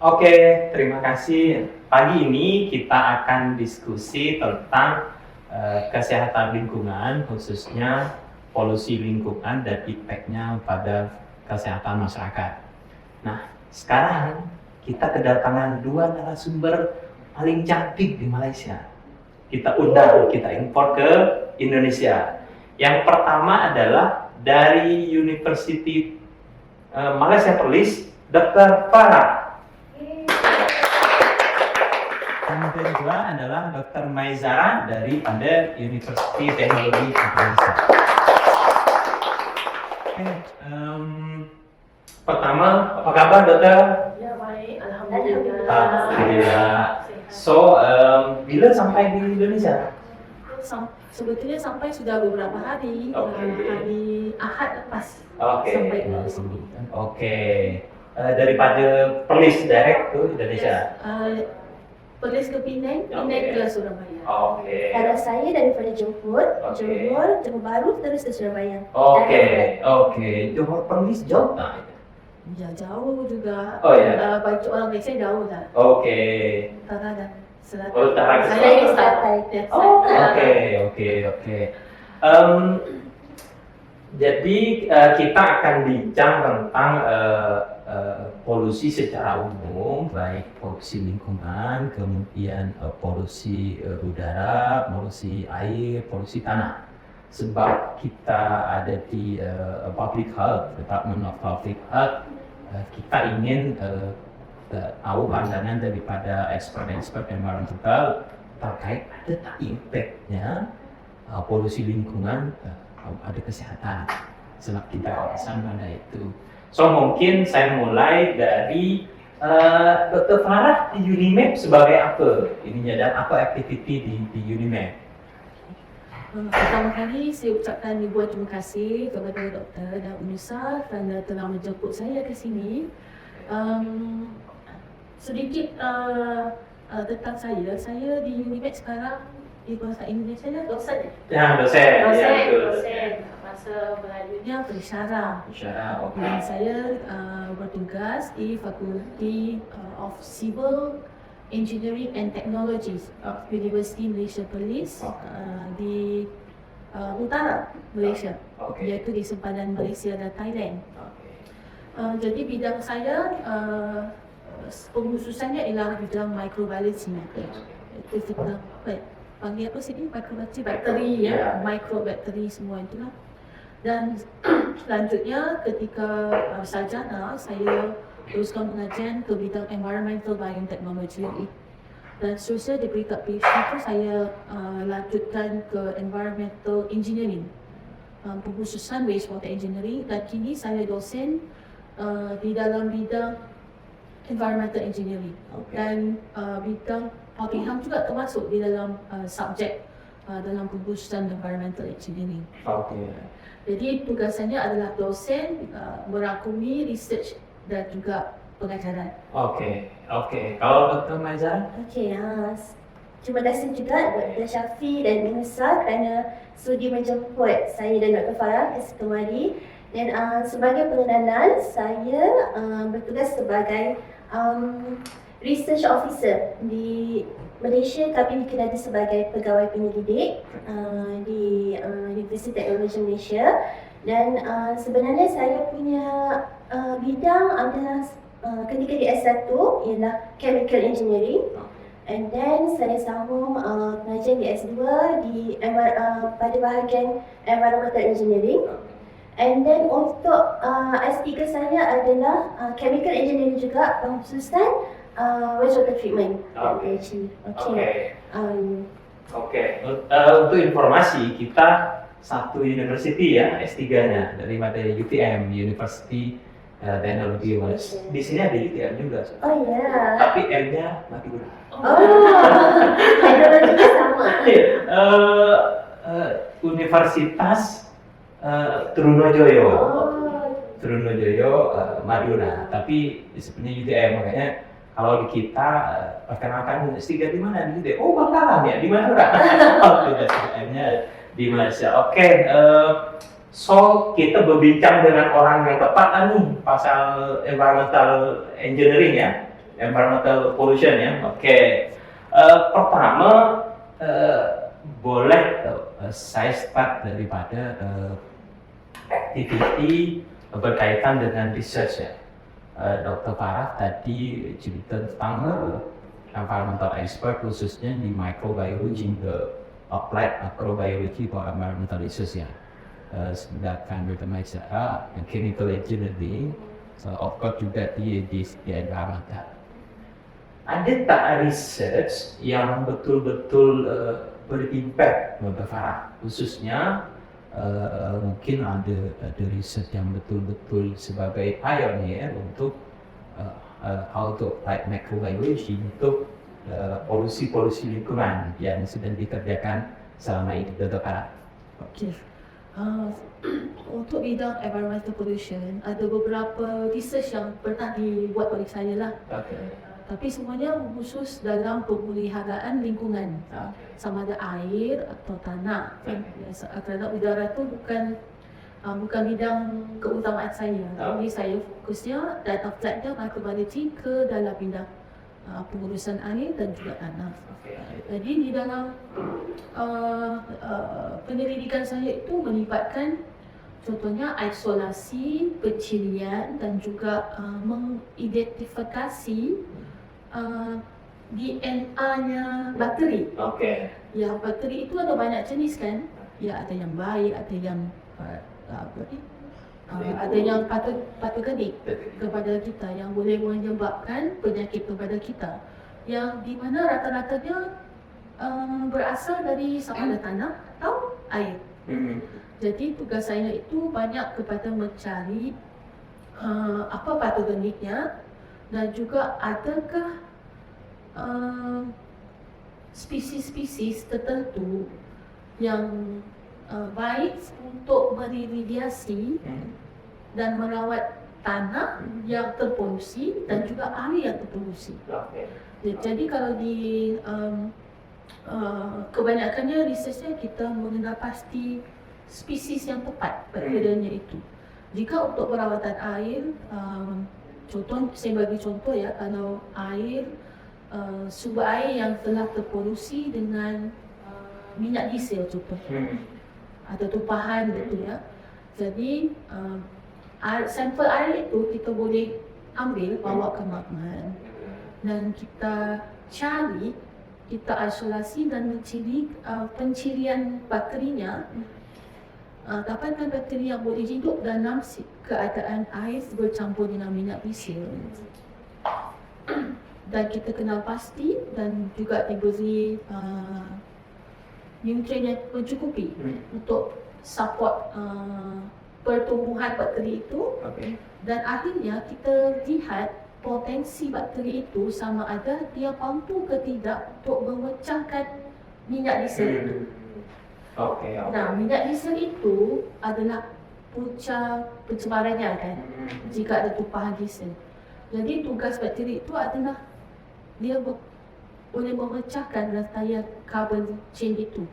Oke, terima kasih. Pagi ini kita akan diskusi tentang kesehatan lingkungan, khususnya polusi lingkungan dan impactnya pada kesehatan masyarakat. Nah, sekarang kita kedatangan dua narasumber paling cantik di Malaysia. Kita undang, kita impor ke Indonesia. Yang pertama adalah dari University Malaysia Perlis, Dr. Farah. Yang kedua adalah Dr. Maizara daripada Universiti Teknologi Indonesia. Pertama, apa kabar dokter? Ya baik, alhamdulillah. Alhamdulillah. So, bila sampai di Indonesia? Sebetulnya sampai sudah beberapa hari. Hari Ahad lepas. Sampai ke sini. Daripada Perlis direct ke Indonesia. Perlis ke Penang, Penang ke Surabaya. Kalau saya daripada Johor, Johor Bahru terus ke Surabaya. Johor Perlis jauh tak? Ya jauh juga. Bagi orang Malaysia jauh tak? Utara dan selatan. Utara ke Saya di selatan. Jadi kita akan bincang tentang polusi secara umum, baik polusi lingkungan, kemudian polusi udara, polusi air, polusi tanah. Sebab kita ada di Public Health, Department of Public Health, kita ingin tahu pandangan daripada expert environmental terkait ada tak impactnya polusi lingkungan pada kesehatan. Sebab kita alasan pada itu. So mungkin saya mulai dari Dr. Farah di UNIMEP sebagai apa ininya dan apa aktiviti di UNIMEP? Pertama kali saya ucapkan ribuan terima kasih kepada Dr. dan Unisa kerana telah menjemput saya ke sini. Sedikit tentang saya di UNIMED sekarang di bahasa Indonesia dosen. Dosen. Bahasa Melayunya pensyarah. Dan saya bertugas di Fakulti of Civil Engineering and Technologies of University Malaysia Perlis di utara Malaysia, iaitu di sempadan Malaysia dan Thailand. Jadi bidang saya pengkhususannya ialah bidang microbiology. Itu kita panggil apa sini? Bakteri ya, microbakteri semua itulah. Dan selanjutnya ketika sarjana saya teruskan pengajian ke bidang environmental biotechnology. Dan seterusnya di peringkat PhD itu saya lanjutkan ke environmental engineering, pengkhususan wastewater engineering, dan kini saya dosen di dalam bidang environmental engineering. Dan bidang public health juga termasuk di dalam subjek dalam pengkhususan environmental engineering. Jadi tugasannya adalah dosen, merangkumi research dan juga pengajaran. Kalau Dr. Maizara? Terima kasih juga Dr. Syafi dan Unisa kerana sudi menjemput saya dan Dr. Farah kemari. Dan sebagai pengenalan, saya bertugas sebagai research officer di Malaysia, tapi dikenali sebagai pegawai penyelidik di Universiti Teknologi Malaysia. Dan sebenarnya saya punya bidang adalah ketika di S1 ialah chemical engineering, and then saya sambung pengajian di S2 pada bahagian environmental engineering. And then untuk S3 saya adalah chemical engineering juga, pengkhususan wastewater treatment. Untuk informasi, kita satu university ya, S3-nya daripada UTM, University Teknologi Malaysia. Di sini ada UTM juga. Tapi M-nya mati guna. Teknologinya sama. Universitas Trunojoyo, Madura. Tapi sebenarnya UTM, makanya kalau di kita perkenalkan S3 di mana? Di UTM. Bangkalan ya, di Madura. UTM-nya di Malaysia. So kita berbincang dengan orang yang tepat nih pasal environmental engineering ya. environmental pollution ya. Oke. Pertama boleh saya start daripada activity berkaitan dengan research ya. Dr. Farah tadi cerita tentang environmental expert khususnya di microbiology, applied microbiology for environmental research ya. Sedangkan bermasalah chemical engineering, so of course juga di environmental. Ada tak research yang betul-betul berimpact Dr. Farah, khususnya mungkin ada research yang betul-betul sebagai pioneer untuk how to apply microbiology untuk polusi-polusi lingkungan yang sedang dikerjakan selama ini, Dr. Farah. Okey. Untuk bidang environmental pollution, ada beberapa research yang pernah dibuat oleh saya lah. Tapi semuanya khusus dalam pemeliharaan lingkungan. Sama ada air atau tanah. Kerana udara tu bukan bidang keutamaan saya. Jadi saya fokusnya dan apply microbiology ke dalam bidang pengurusan air dan juga tanah. Jadi di dalam penyelidikan saya itu melibatkan contohnya isolasi, pencirian dan juga mengidentifikasi DNA-nya bakteri. Ya, bakteri itu ada banyak jenis kan. Ya, ada yang baik, ada yang ada yang patogenik kepada kita yang boleh menyebabkan penyakit kepada kita. Yang di mana rata-ratanya berasal dari sama ada tanah atau air. Jadi tugas saya itu banyak kepada mencari apa patogeniknya dan juga adakah spesies-spesies tertentu yang baik untuk meremediasi dan merawat tanah yang terpolusi dan juga air yang terpolusi. Jadi kalau di kebanyakannya researchnya kita mengenal pasti spesies yang tepat bakterianya itu. Jika untuk perawatan air, contoh saya bagi contoh ya, kalau air sumber air yang telah terpolusi dengan minyak diesel contohnya, ada tumpahan gitu ya. Jadi sampel air itu kita boleh ambil bawa ke makmal dan kita cari, kita isolasi dan mencari pencirian bakterinya. Dapatkan bakteri yang boleh hidup dalam keadaan air bercampur dengan minyak diesel dan kita kenal pasti dan juga diberi nutrien yang mencukupi untuk support pertumbuhan bakteri itu. Dan akhirnya kita lihat potensi bakteri itu sama ada dia mampu ke tidak untuk memecahkan minyak diesel itu. Nah, minyak diesel itu adalah punca pencemarannya kan, jika ada tumpahan diesel. Jadi tugas bakteri itu adalah dia boleh memecahkan rantaian carbon chain itu.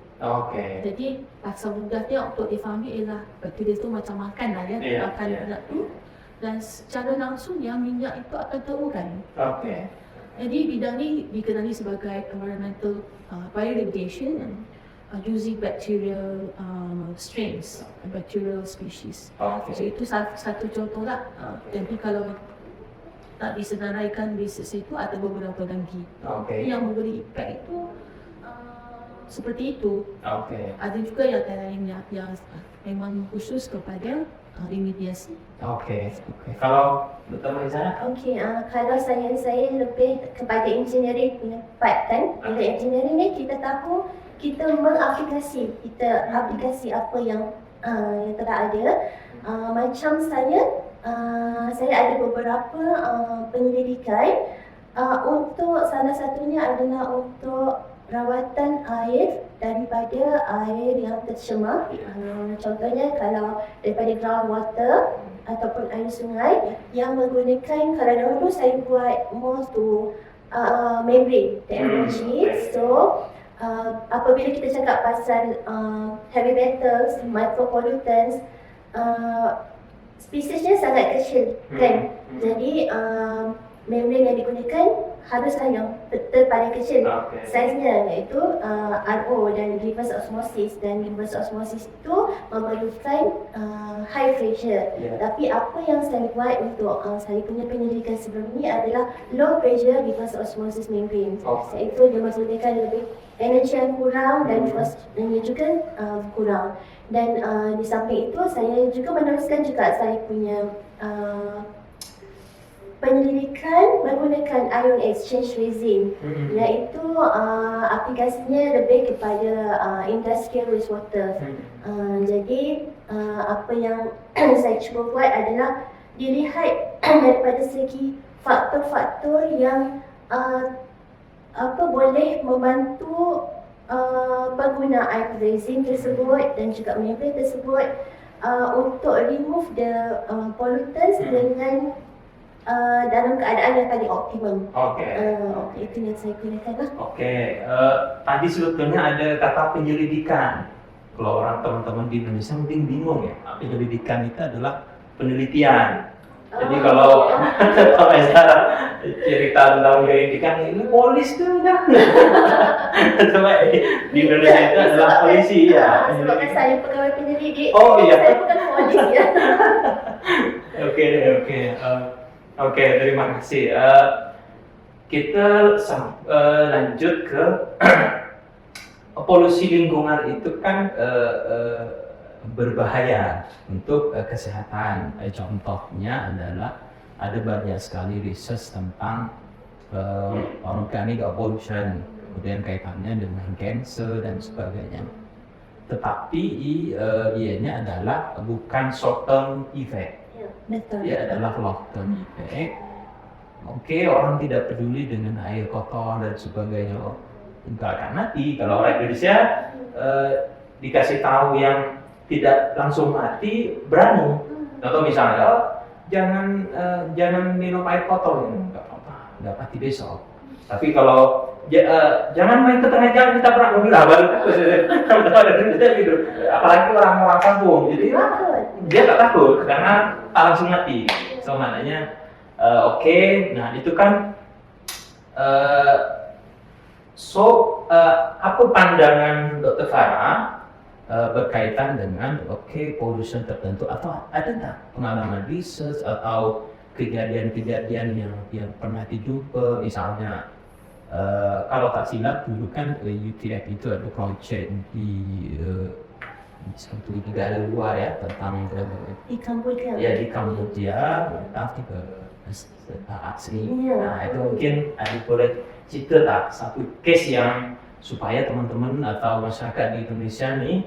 Jadi bahasa mudahnya untuk difahami ialah bakteri itu macam makan lah ya, makan minyak itu. Dan secara langsungnya minyak itu akan terurai. Jadi bidang ini dikenali sebagai environmental bioremediation using bacterial strains, bacterial species. Jadi itu satu contoh lah. Jadi kalau tak disenaraikan research itu ada beberapa lagi yang memberi impact itu seperti itu. Ada juga yang lainnya yang memang khusus kepada remediasi. Kalau Dr. Maizana? Kalau saya lebih kepada engineering punya part kan. Bila engineering ni kita tahu kita mengaplikasi, kita aplikasi apa yang telah ada. Macam saya ada beberapa penyelidikan untuk salah satunya adalah untuk rawatan air daripada air yang tercemar. Contohnya kalau daripada groundwater ataupun air sungai yang menggunakan, kalau dahulu saya buat more to membrane technology. So apabila kita cakap pasal heavy metals, micropollutants, spesiesnya sangat kecil kan. Jadi membran yang digunakan haruslah yang betul paling kecil Okey. saiznya, iaitu RO dan reverse osmosis. Dan reverse osmosis itu memerlukan high pressure. Ya. Tapi apa yang saya buat untuk saya punya penyelidikan sebelum ini adalah low pressure reverse osmosis membrane. Okey. Iaitu dia menggunakan lebih energi yang kurang dan costnya juga kurang. Dan di samping itu saya juga meneruskan juga saya punya penyelidikan menggunakan ion exchange resin, iaitu aplikasinya lebih kepada industrial wastewater. Jadi apa yang saya cuba buat adalah dilihat daripada segi faktor-faktor yang boleh membantu pengguna air resin tersebut dan juga membran tersebut untuk remove the pollutants dengan dalam keadaan yang paling optimum. Okey. Itu yang saya gunakan lah. Okey, tadi sebetulnya ada kata penyelidikan. Kalau orang teman-teman di Indonesia mungkin bingung ya, penyelidikan itu adalah penelitian. Jadi kalau saya cerita tentang penyelidikan ini polis tuh ya. Coba di Indonesia itu adalah polisi ya. Sebabkan saya pegawai penyelidik. Oh, iya. Saya bukan polis ya. Oke, terima kasih. Kita lanjut ke polusi lingkungan itu kan berbahaya untuk kesehatan. Contohnya adalah ada banyak sekali research tentang organic pollution, kemudian kaitannya dengan cancer dan sebagainya. Tetapi ianya adalah bukan short term effect. Betul. Dia adalah long term effect. Oke, orang tidak peduli dengan air kotor dan sebagainya. Enggak akan mati. Kalau orang Indonesia dikasih tahu yang tidak langsung mati, berani. Contoh misalnya, jangan minum air kotor, enggak apa-apa, enggak mati besok. Tapi kalau jangan main ke tengah jalan ditabrak mobil, baru gitu. Apalagi orang-orang kampung, jadi dia tak takut karena langsung mati. So maknanya oke, nah itu kan apa pandangan Dr. Farah berkaitan dengan pollution tertentu, atau ada tak pengalaman research atau kejadian-kejadian yang pernah dijumpa, misalnya kalau tak silap dulu kan UTF itu ada project di satu negara luar ya, tentang Di Kamboja. ya di Kamboja, tapi ke asli. Nah itu mungkin boleh cerita tak satu case yang supaya teman-teman atau masyarakat di Indonesia nih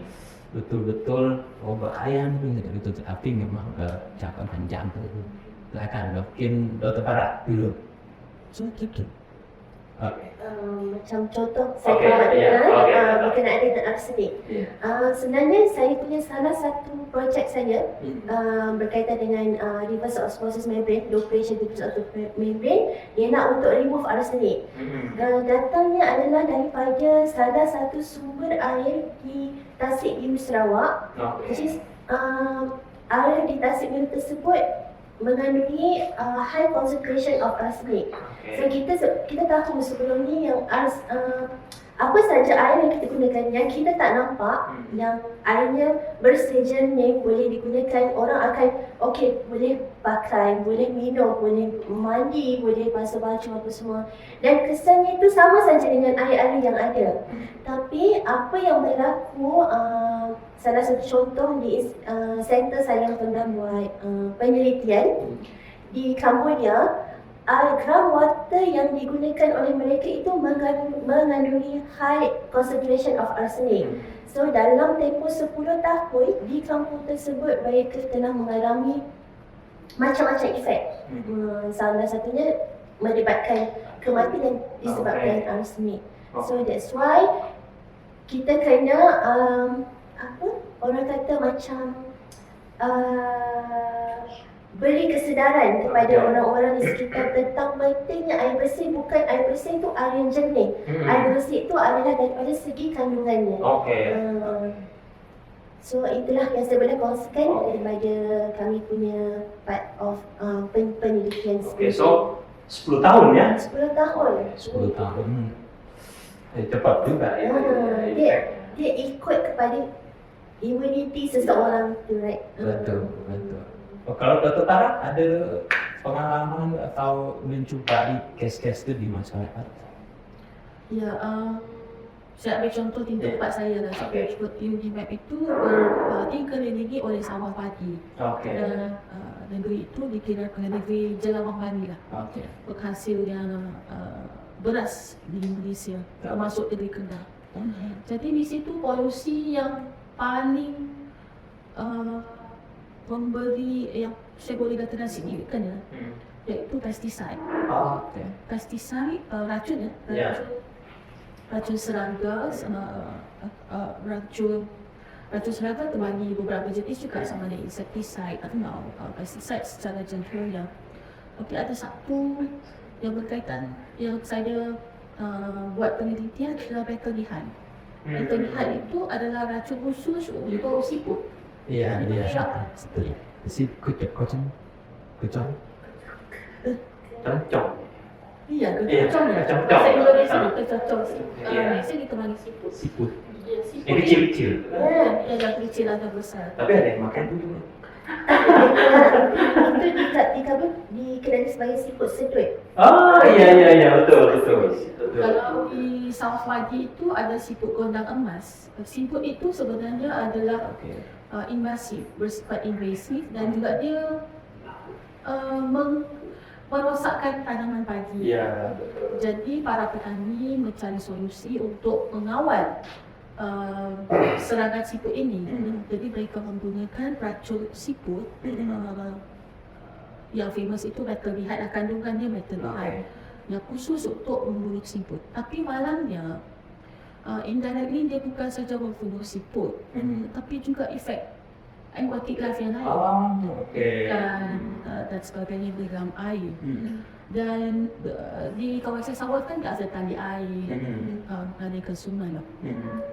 betul-betul bahaya nih gitu, tapi memang jangka panjang tuh. Silakan mungkin Dr. Farah dulu. Gitu. Macam contoh saya berkenaan dengan arsenik. Sebenarnya saya punya salah satu projek saya berkaitan dengan reverse osmosis membrane, low pressure reverse osmosis membrane. Dia nak untuk remove arsenik. Datangnya adalah daripada salah satu sumber air di Tasik Biru Sarawak. Which is air di Tasik Biru tersebut mengandungi high concentration of arsenic. So kita tahu sebelum ni yang apa saja air yang kita gunakan yang kita tak nampak, yang airnya bersih jernih, boleh digunakan, orang akan boleh pakai, boleh minum, boleh mandi, boleh basuh baju apa semua, dan kesannya itu sama saja dengan air-air yang ada. Tapi apa yang berlaku, salah satu contoh di center saya yang pernah buat penelitian di Kamboja, groundwater yang digunakan oleh mereka itu mengandungi high concentration of arsenic. So dalam tempoh 10 tahun di kampung tersebut mereka telah mengalami macam-macam efek. Salah satunya menyebabkan kematian disebabkan arsenic. So that's why kita kena orang kata macam beri kesedaran kepada orang-orang di sekitar tentang pentingnya air bersih. Bukan air bersih itu air yang jernih. Air bersih itu adalah daripada segi kandungannya. So itulah yang saya boleh kongsikan daripada kami punya part of penelitian. So 10 tahun ya? 10 tahun. 10 tahun. Cepat juga ya. Dia ikut kepada immunity seseorang tu, right? Betul. Oh, kalau Dr. Tara ada pengalaman atau menjumpai kes-kes itu di masyarakat? Ya, saya ambil contoh di tempat saya lah. Seperti UniMap itu dikelilingi oleh sawah padi. Dan negeri itu dikira negeri Jelawang Bani lah. Penghasilnya beras di Indonesia, termasuk negeri Kedah. Jadi di situ polusi yang paling memberi, yang saya boleh katakan signifikan ya, iaitu pesticide. Pesticide, racun ya, racun serangga, racun serangga terbagi beberapa jenis juga, sama ada insecticide atau pesticide secara general. Tapi ada satu yang berkaitan, yang saya buat penelitian adalah betadine. Betadine itu adalah racun khusus untuk siput. Iya. Kocong. Kencong. Iya, kecocong ya. Bahasa Indonesia itu kecocong. Indonesia ditemani siput. Siput. Iya, siput. Ini kecil-kecil. Ada kecil, ada besar. Tapi ada yang makan dulu. Itu dikenali sebagai siput sedut. Oh iya betul. Kalau di South Wadi itu ada siput gondang emas. Siput itu sebenarnya adalah invasif, bersifat invasif, dan juga dia merosakkan tanaman padi. Iya, betul. Jadi para petani mencari solusi untuk mengawal serangan siput ini. Jadi mereka menggunakan racun siput yang famous itu betadine, kandungannya betadine yang khusus untuk membunuh siput. Tapi malangnya indirectly dia bukan saja membunuh siput, tapi juga efek aquatic life yang lain. Dan sebagainya di dalam air. Dan di kawasan sawah kan tak ada tali air, ada ke sungai lah.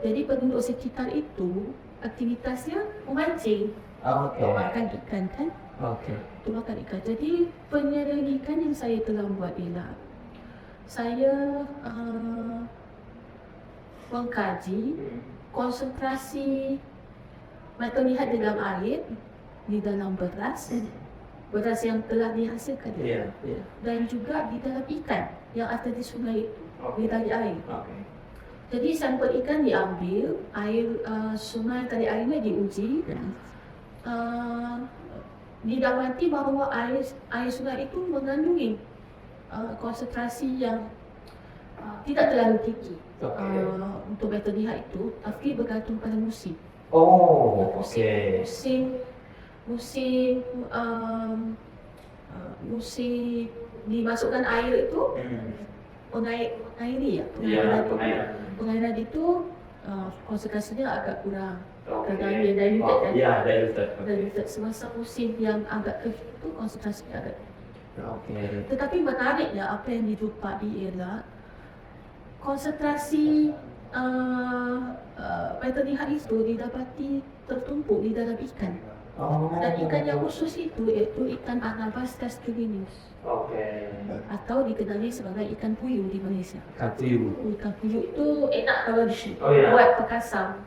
Jadi penduduk sekitar itu aktivitasnya memancing, makan ikan kan. Itu makan ikan. Jadi penyelidikan yang saya telah buat ialah saya mengkaji konsentrasi betadine di dalam air, di dalam beras yang telah dihasilkan, dan juga di dalam ikan yang ada di sungai itu, di tali air. Jadi sampel ikan diambil, air sungai tali airnya diuji, didapati bahawa air sungai itu mengandungi konsentrasi yang tidak terlalu tinggi untuk betadine itu, tapi bergantung pada musim. Musim dimasukkan air itu mengairi ya. Pengairan itu konsentrasinya agak kurang. Kadang-kadang diluted. Semasa musim yang agak kering itu konsentrasinya agak. Tetapi menariknya apa yang dijumpai ialah konsentrasi betadine itu didapati tertumpuk di dalam ikan. Dan ikan yang khusus itu iaitu ikan Anabas castulinus, atau dikenali sebagai ikan puyuh di Malaysia. Ikan puyuh itu enak kalau buat pekasam.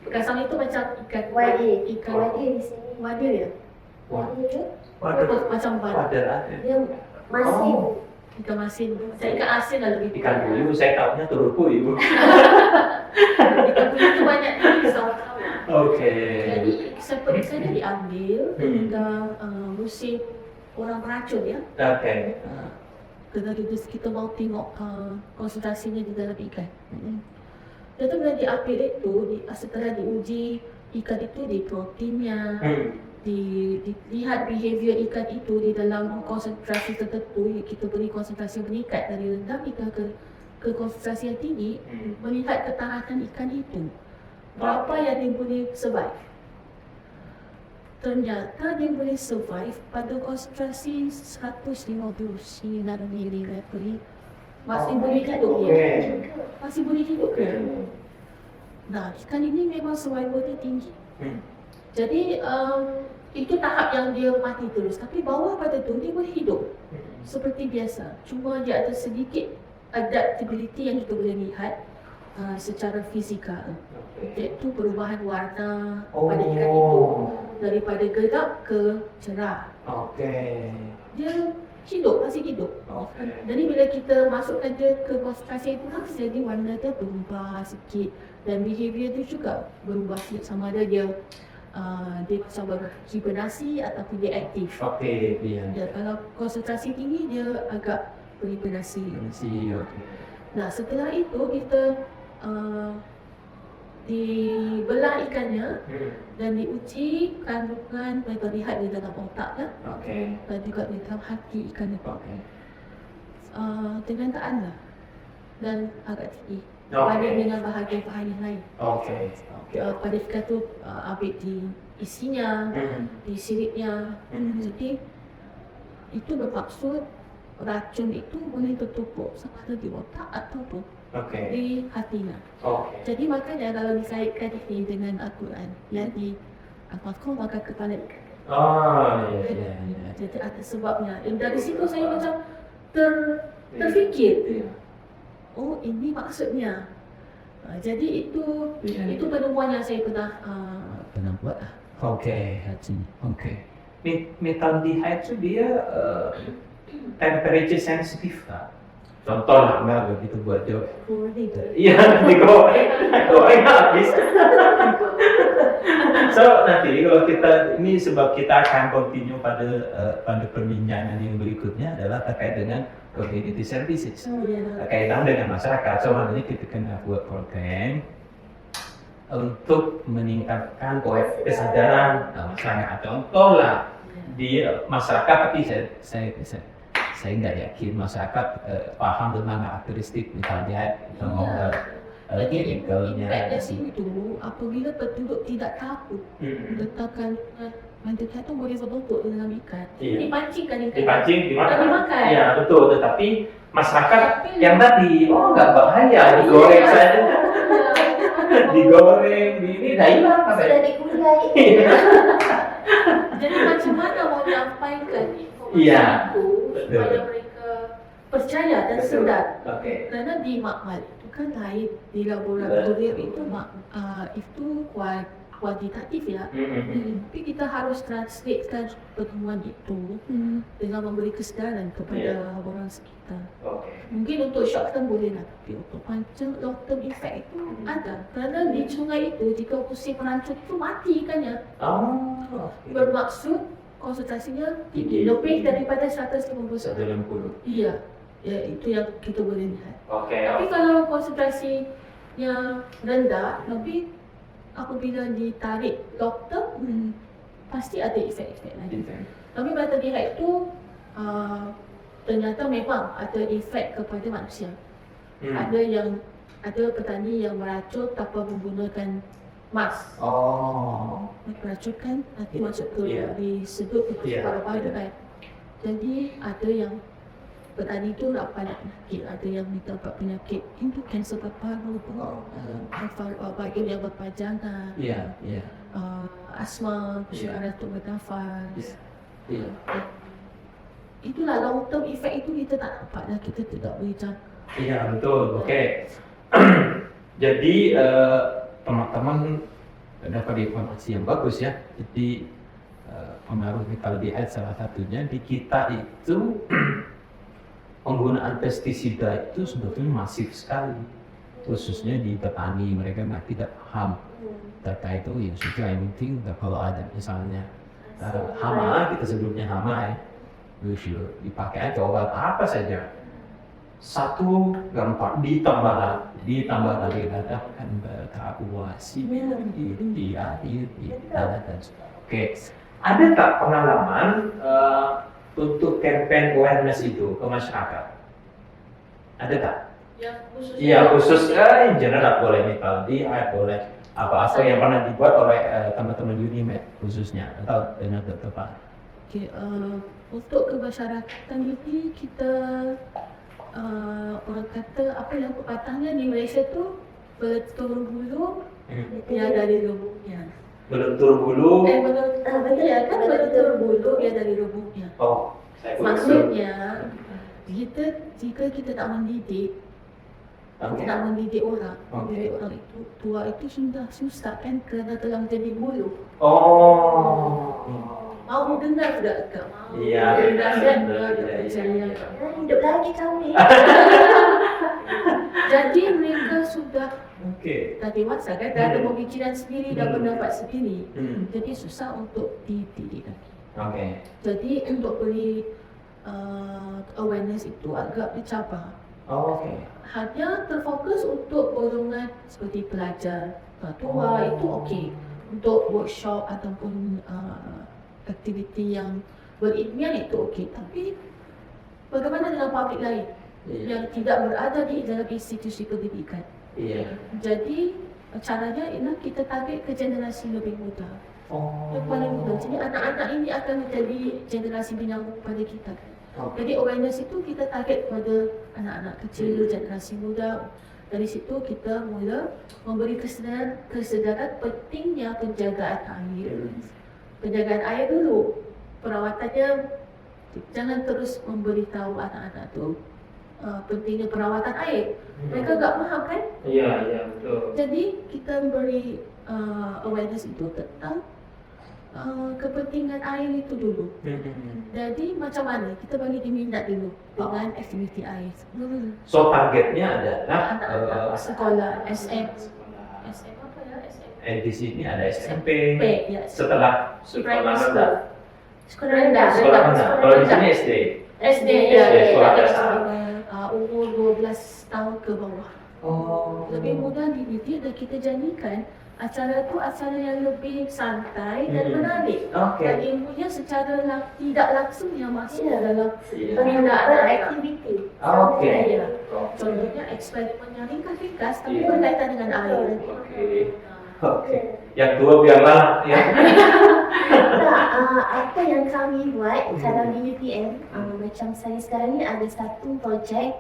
Pekasam itu macam ikan Wadi ikan di sini. wadi ya. Macam wadi. Dia masin. Ikan masin. Saya ikan asin lah lebih. Ikan puyuh, saya tahunya telur puyuh. Ikan puyuh itu banyak di South. Jadi sampel ikannya diambil hingga musim orang beracun ya. Kita mau tengok konsentrasinya di dalam ikan. Dan tu bila diambil itu, setelah diuji ikan itu di proteinnya, dilihat behavior ikan itu di dalam konsentrasi tertentu, kita beri konsentrasi meningkat dari rendah hingga ke konsentrasi yang tinggi, melihat ketahanan ikan itu. Berapa yang dia boleh survive? Ternyata dia boleh survive pada konsentrasi 150 ml. Masih boleh hidup dia. Masih boleh hidup dia. Nah, ikan ini memang survival dia tinggi. Jadi itu tahap yang dia mati terus. Tapi bawah pada tu dia boleh hidup. seperti biasa. Cuma dia ada sedikit adaptability yang kita boleh lihat secara fizikal. Iaitu perubahan warna pada ikan itu daripada gelap ke cerah. Dia hidup, masih hidup. Jadi bila kita masukkan dia ke konsentrasi itu, jadi warna dia berubah sikit dan behavior dia juga berubah sikit, sama ada dia bisa berhibernasi ataupun dia aktif. Ya, kalau konsentrasi tinggi dia agak berhibernasi. Nah, setelah itu kita dibelah ikannya dan diuji kandungan terlihat di dalam otak dan juga di dalam hati ikan itu. Dengan taanlah dan agak tinggi berbanding dengan bahagian-bahagian lain. Pada ikan tu ambil di isinya, di siripnya. Jadi itu bermaksud racun itu boleh tertumpuk sama ada di otak ataupun di hatinya. Jadi makanya kalau dikaitkan ini dengan Al-Quran, yang di Al-Fatihah maka kepala ikan. Jadi ada sebabnya. Dan dari situ saya macam terfikir, oh ini maksudnya. Jadi itu penemuan yang saya pernah buat. Metaldehyde itu dia temperature sensitif tak? Contoh lah, enggak begitu buat dia. Iya, digoreng habis. So nanti kalau kita ini sebab kita akan continue pada perbincangan yang berikutnya adalah terkait dengan community services, kaitan dengan masyarakat. So nanti kita kena buat program untuk meningkatkan kesadaran masyarakat. Contoh lah di masyarakat, tapi saya nggak yakin masyarakat paham tentang karakteristik misalnya Pada sini tu, apabila penduduk tidak takut letakkan mandikat tu boleh berbentuk dalam ikan, dipancingkan ikan, dimakan, dimakan. Ya betul, tetapi masyarakat yang tadi nggak bahaya, digoreng saja, digoreng ini dah hilang apa Sudah digulai. Jadi macam mana mau menyampaikan informasi itu supaya mereka percaya dan sedar. Kerana di makmal itu kan lain, di laboratorium itu itu kuantitatif ya. Tapi kita harus translatekan pertemuan itu dengan memberi kesedaran kepada orang sekitar. Mungkin untuk short term boleh lah, tapi untuk panjang long term effect itu ada. Kerana di sungai itu jika musim merancun itu mati ikannya. Bermaksud konsentrasinya tinggi, lebih daripada 150. Iya, ya, itu yang kita boleh lihat. Tapi kalau konsentrasinya rendah, tapi apabila ditarik doktor, pasti ada efek-efek lain. Tapi pada dia itu ternyata memang ada efek kepada manusia. Ada petani yang meracun tanpa menggunakan mask. Meracunkan nanti masuk ke disedut ke paru-paru kan. Jadi ada yang petani itu dapat penyakit, ada yang dapat penyakit itu kanser paru-paru, bagian yang berpanjangan, asma, kesusahan untuk bernafas. Itulah long term effect itu kita tak nampak dan kita tidak boleh jangka. Iya betul, Jadi teman-teman dapat informasi yang bagus ya. Jadi pengaruh metaldehyde salah satunya di kita itu penggunaan pestisida itu sebetulnya masif sekali, khususnya di petani. Mereka tidak paham terkait itu. Ya sudah, yang penting kalau ada misalnya hama, kita sebutnya hama ya, dipakai aja obat apa saja, satu gampang ditambah lagi katakan berkalkulasi di akhir dan sebagainya. Ada tak pengalaman untuk campaign awareness itu ke masyarakat? Ada tak? Iya, khusus in general, boleh metaldehyde, boleh apa-apa yang pernah dibuat oleh teman-teman Unimed khususnya atau dengan Dr. Pak. Untuk kemasyarakatan ini kita orang kata apa yang pepatahnya di Malaysia tu bertelur bulu dia dari lubuknya. Bertelur bulu. Betul ya kan, bertelur bulu dia dari lubuknya. Maksudnya jika kita tak mendidik, kita nak mendidik orang, mendidik orang itu tua itu sudah susah kan kerana telah menjadi bulu. Mau dengar tidak kak? Iya. Dengar dan percaya. Hidup lagi kami. Jadi mereka sudah dah dewasa kan, dah ada pemikiran sendiri, dah pendapat sendiri. Jadi susah untuk dididik lagi. Jadi untuk beri awareness itu agak dicabar. Hanya terfokus untuk golongan seperti pelajar tua itu okey. Untuk workshop ataupun aktiviti yang berilmiah itu okey. Tapi bagaimana dengan publik lain yang tidak berada di dalam institusi pendidikan? Jadi caranya ialah kita target ke generasi lebih muda. Yang paling muda. Jadi anak-anak ini akan menjadi generasi bina pada kita. Jadi awareness itu kita target kepada anak-anak kecil, generasi muda. Dari situ kita mula memberi kesedaran pentingnya penjagaan air. Penjagaan air dulu, perawatannya jangan terus memberitahu anak-anak tu pentingnya perawatan air. Mereka tak faham kan? Iya, betul. Jadi kita beri awareness itu tentang kepentingan air itu dulu. Jadi macam mana kita bagi dia minat dulu dengan aktiviti air. So targetnya adalah Anak-anak sekolah SM apa ya? SM. di sini ada SMP. Ya. Setelah sekolah rendah. Sekolah rendah. Sekolah rendah. Kalau di sini SD. SD sekolah dasar. Umur 12 tahun ke bawah. Lebih mudah dididik dan kita janjikan acara tu acara yang lebih santai dan menarik. Dan ilmunya secara tidak langsung yang masuk dalam penggunaan Aktiviti. Contohnya eksperimen yang ringkas tapi berkaitan dengan air. Yang dua biarlah ya. Apa yang kami buat kalau di UPM, macam saya sekarang ni ada satu projek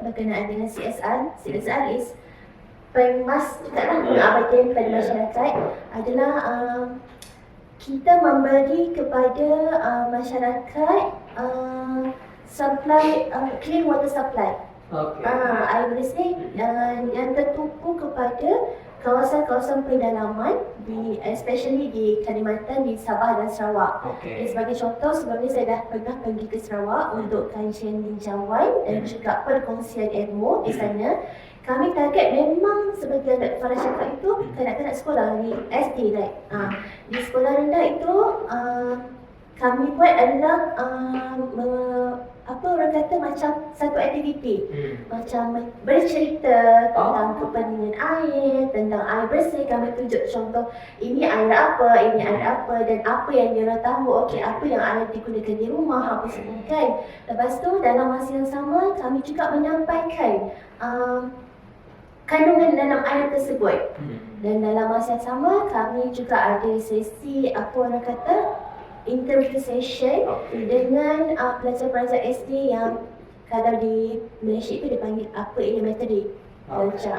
berkenaan dengan CSR. CSR is permas juga pengabdian pada masyarakat adalah kita memberi kepada masyarakat supply clean water supply. Air bersih yang tertumpu kepada kawasan-kawasan pedalaman especially di Kalimantan, di Sabah dan Sarawak. Sebagai contoh, sebelum ni saya dah pernah pergi ke Sarawak untuk kajian tinjauan dan juga perkongsian ilmu di sana. Kami target memang sebagian para cakap itu kanak-kanak sekolah di SD di sekolah rendah itu kami buat adalah orang kata macam satu aktiviti. Macam bercerita tentang kepentingan air, tentang air bersih. Kami tunjuk contoh ini air apa, dan apa yang dia tahu, apa yang air digunakan di rumah, apa semua kan. Lepas tu dalam masa yang sama kami juga menyampaikan kandungan dalam air tersebut. Dan dalam masa yang sama kami juga ada sesi interview session dengan pelajar-pelajar SD yang kalau di Malaysia itu dipanggil elementary. Macam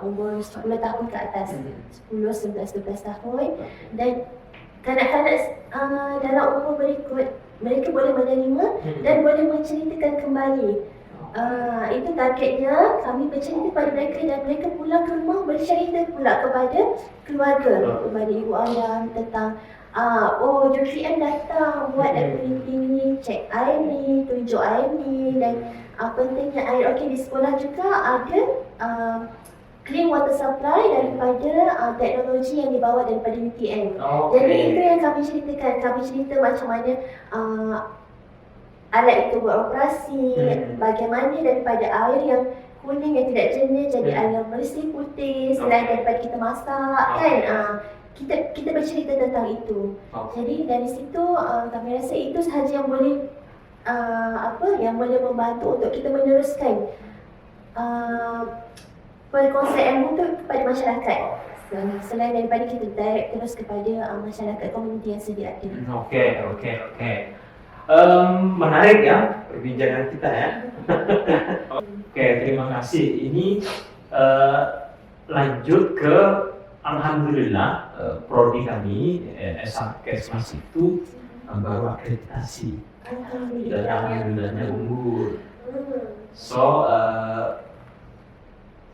umur 10 tahun ke atas, 10, 11, 12 tahun. Dan kanak-kanak dalam umur berikut mereka boleh menerima dan boleh menceritakan kembali. Itu targetnya, kami bercerita kepada mereka dan mereka pulang ke rumah bercerita pula kepada keluarga, kepada ibu ayah tentang UPM datang buat aktiviti ni, cek air ni, tunjuk air ni dan pentingnya air. Di sekolah juga ada clean water supply daripada teknologi yang dibawa daripada UPM. Jadi itu yang kami ceritakan. Kami cerita macam mana alat itu beroperasi, bagaimana daripada air yang kuning yang tidak jernih jadi air yang bersih putih selain daripada kita masak kan. Kita bercerita tentang itu. Jadi dari situ kami rasa itu sahaja yang boleh yang boleh membantu untuk kita meneruskan perkongsian ilmu itu kepada masyarakat. Selain daripada kita direct terus kepada masyarakat komuniti yang sedia ada. Okey. Menarik ya perbincangan kita ya. Terima kasih. Ini lanjut ke alhamdulillah prodi kami Kesmas itu baru akreditasi dan Alhamdulillah. alhamdulillah unggul. So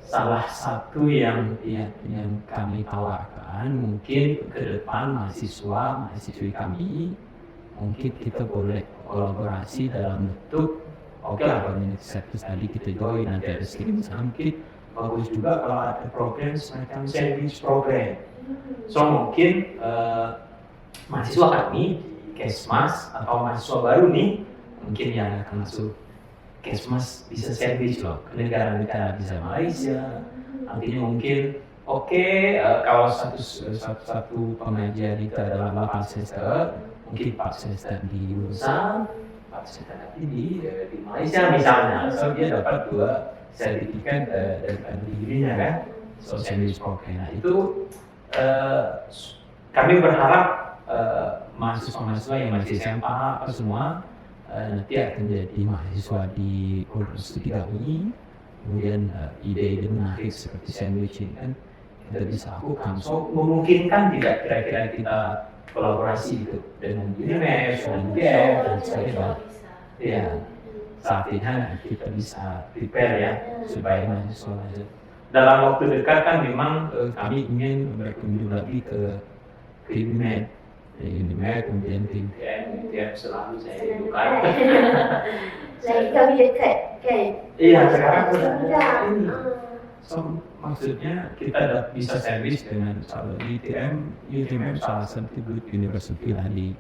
salah satu yang kami tawarkan mungkin ke depan mahasiswi kami mungkin kita boleh kolaborasi dalam bentuk oke lah community service tadi kita join nanti ada sedikit mungkin bagus juga kalau ada program semacam sandwich program. So mungkin mahasiswa kami di Kesmas atau mahasiswa baru nih mungkin yang akan masuk Kesmas bisa sandwich loh ke negara-negara bisa Malaysia. Artinya mungkin kalau satu pengajar kita dalam 8 semester mungkin 4 semester di USA, 4 semester lagi di Malaysia misalnya. So dia dapat 2 sertifikat dari dirinya kan. So sandwich program. Nah itu kami berharap mahasiswa-mahasiswa yang masih SMA apa semua nanti akan jadi mahasiswa di program studi kami. Kemudian ide-ide menarik seperti sandwich ini kan kita bisa lakukan. So memungkinkan tidak kira-kira kita kolaborasi gitu dengan UNIMES, UNGF dan sebagainya. Ya, saat ini kita bisa prepare ya supaya mahasiswa dalam waktu dekat kan memang kami ingin berkunjung lagi ke UNIMED, kemudian ke UTM selalu saya rindukan. Lagi kami dekat kan? Iya, sekarang sudah Sudah. ini. So, maksudnya kita bisa service dengan calon UTM salah satu good university lah di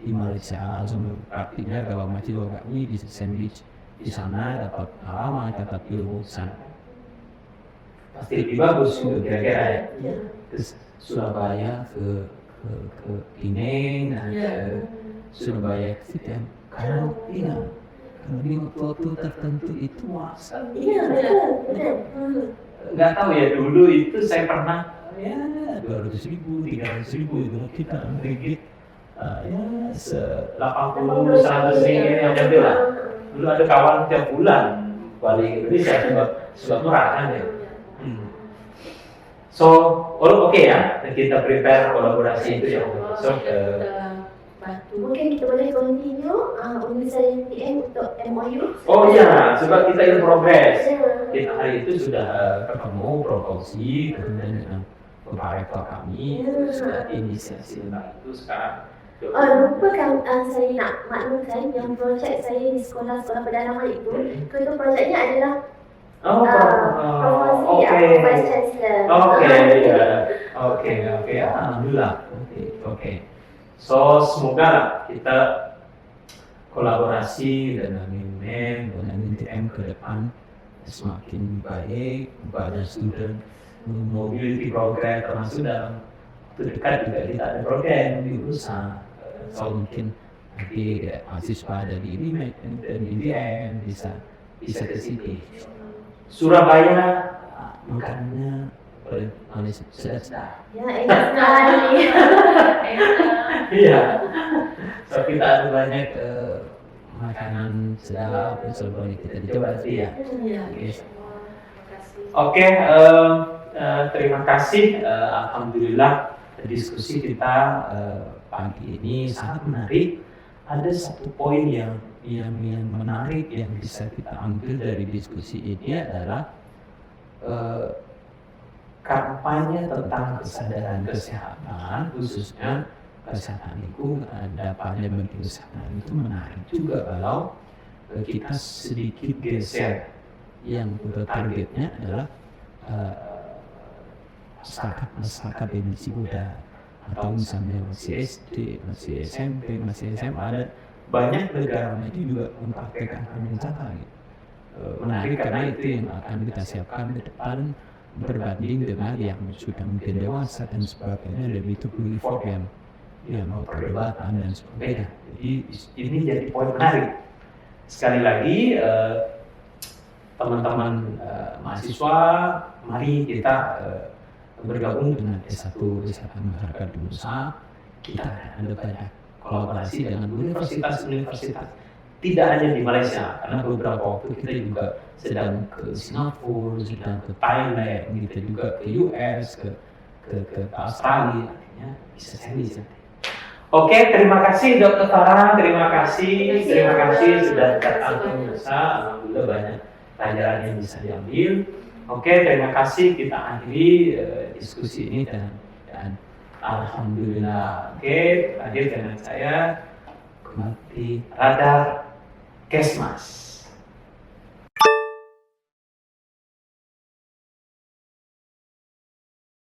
Malaysia. So, artinya kalau mahasiswa kami bisa sandwich di sana dapat pengalaman, dapat ilmu di sana. Pasti lebih bagus gitu kira-kira ya. Terus Surabaya ke Penang, ke Surabaya ke UTM. Kalau di waktu tertentu itu masa Iya, betul. nggak tahu ya dulu itu saya pernah ya 200.000, 300.000 itu kita ringgit ya 80, 100 ringgit yang lebih lah. Dulu ada kawan tiap bulan balik Indonesia sebab murah kan ya. So oke ya kita prepare kolaborasi itu ya. So Mungkin kita boleh continue urusan UTM untuk MOU. oh iya, sebab kita in progress. Kita hari itu sudah ketemu proposisi kemudian dengan kepala rektor kami sudah inisiasi tentang itu sekarang. Lupa kan saya nak maklumkan yang projek saya di sekolah-sekolah pedalaman itu projeknya adalah promosi Vice Chancellor. Oke, alhamdulillah. Oke. So semoga lah kita kolaborasi dengan UNEM dengan UTM ke depan semakin baik pada student mobility program termasuk dalam waktu dekat juga kita ada program di USA. So mungkin nanti mahasiswa dari UNEM dan UTM bisa ke sini. Surabaya makanannya sedap. Ya, enak sekali. Iya. So kita ada banyak makanan sedap dan sebagainya kita dicoba sih ya. Oke, terima kasih. Alhamdulillah diskusi kita pagi ini sangat menarik. Ada satu poin yang menarik yang bisa kita ambil dari diskusi ini adalah kampanye tentang kesadaran kesehatan, khususnya kesehatan lingkungan, dampaknya bagi kesehatan itu menarik juga kalau kita sedikit geser yang targetnya adalah masyarakat yang masih muda atau misalnya masih SD, masih SMP, masih SMA. Ada banyak negara itu juga mempraktikkan pariwisata gitu. Menarik karena itu yang akan kita siapkan ke depan berbanding dengan yang sudah mungkin dewasa dan sebagainya, dan itu perlu effort yang mau perdebatan dan sebagainya. Jadi ini jadi poin menarik. Sekali lagi teman-teman mahasiswa, mari kita bergabung dengan S1 Kesehatan Masyarakat di USA. Kita ada banyak kolaborasi dengan universitas-universitas. Tidak hanya di Malaysia, karena beberapa waktu kita juga sedang ke Singapura, sedang ke Thailand, kita juga ke US, ke Australia, artinya bisa serius. Oke, terima kasih Dokter Farah, terima kasih sudah datang ke Nusa. Alhamdulillah banyak pelajaran yang bisa diambil. Oke, terima kasih, kita akhiri diskusi ini dan alhamdulillah. Oke, hadir dengan saya Kumati Radar Kesmas.